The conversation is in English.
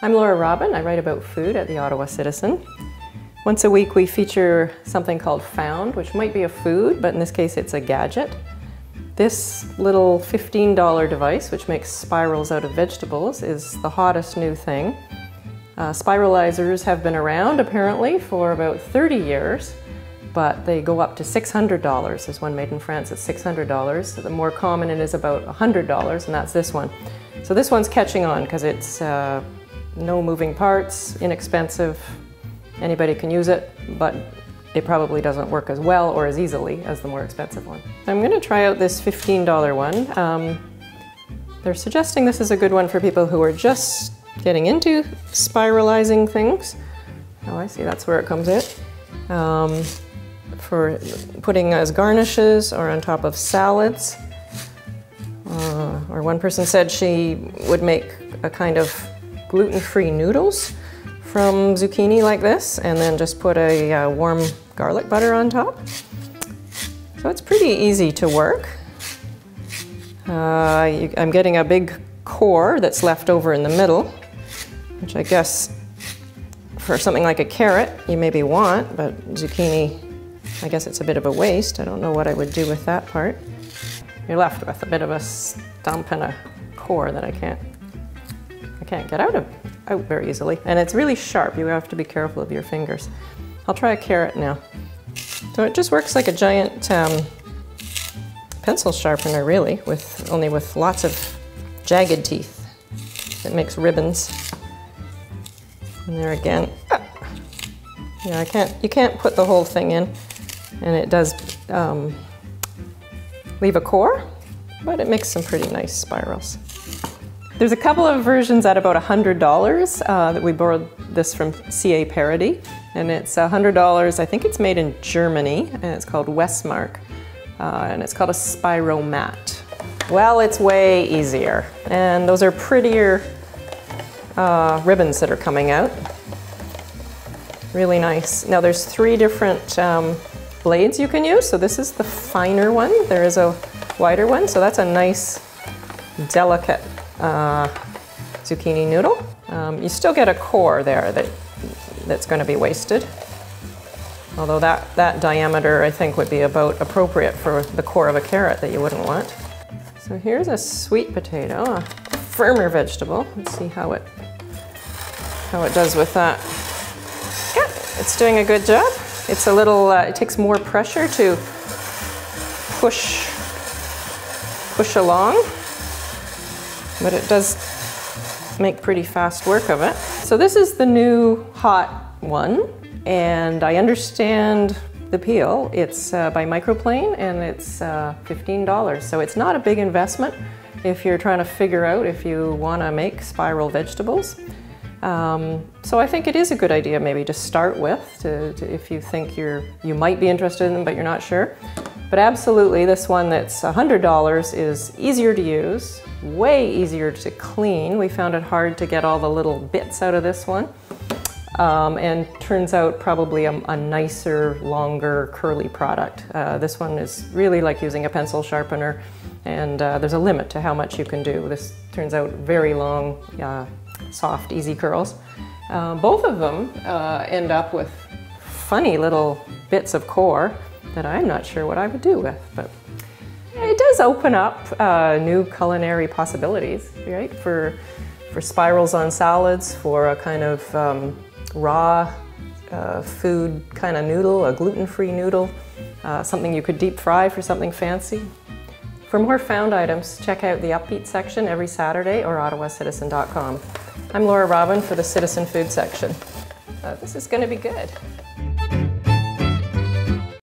I'm Laura Robin. I write about food at the Ottawa Citizen. Once a week we feature something called Found, which might be a food, but in this case it's a gadget. This little $15 device, which makes spirals out of vegetables, is the hottest new thing. Spiralizers have been around apparently for about 30 years, but they go up to $600. There's one made in France at $600. The more common it is about $100, and that's this one. So this one's catching on because it's no moving parts, inexpensive, anybody can use it, but it probably doesn't work as well or as easily as the more expensive one. I'm going to try out this $15 one. They're suggesting this is a good one for people who are just getting into spiralizing things. Oh, I see, that's where it comes out. For putting as garnishes or on top of salads. Or one person said she would make a kind of gluten-free noodles from zucchini like this, and then just put a warm garlic butter on top. So it's pretty easy to work. I'm getting a big core that's left over in the middle, which I guess for something like a carrot you maybe want, but zucchini, I guess it's a bit of a waste. I don't know what I would do with that part. You're left with a bit of a stump and a core that I can't get out very easily. And it's really sharp. You have to be careful of your fingers. I'll try a carrot now. So it just works like a giant pencil sharpener, really, only with lots of jagged teeth. It makes ribbons. And there again. Yeah, you can't put the whole thing in, and it does leave a core, but it makes some pretty nice spirals. There's a couple of versions at about $100 that we borrowed this from CA Parody, and it's $100. I think it's made in Germany, and it's called Westmark, and it's called a Spiromat. Well, it's way easier, and those are prettier ribbons that are coming out. Really nice. Now there's 3 different blades you can use, so this is the finer one. There is a wider one, so that's a nice, delicate zucchini noodle. You still get a core there that's going to be wasted. Although that diameter I think would be about appropriate for the core of a carrot that you wouldn't want. So here's a sweet potato, a firmer vegetable. Let's see how it does with that. Yeah, it's doing a good job. It's a little, it takes more pressure to push along, but it does make pretty fast work of it. So this is the new hot one, and I understand the appeal. It's by Microplane, and it's $15. So it's not a big investment if you're trying to figure out if you want to make spiral vegetables. So I think it is a good idea maybe to start with, if you think you might be interested in them but you're not sure. But absolutely, this one that's $100 is easier to use, way easier to clean. We found it hard to get all the little bits out of this one. And turns out probably a nicer, longer, curly product. This one is really like using a pencil sharpener, and there's a limit to how much you can do. This turns out very long, soft, easy curls. Both of them end up with funny little bits of core that I'm not sure what I would do with, but it does open up new culinary possibilities, right? For spirals on salads, for a kind of raw food kind of noodle, a gluten-free noodle, something you could deep fry for something fancy. For more Found items, check out the Upbeat section every Saturday or ottawacitizen.com. I'm Laura Robin for the Citizen Food section. This is going to be good.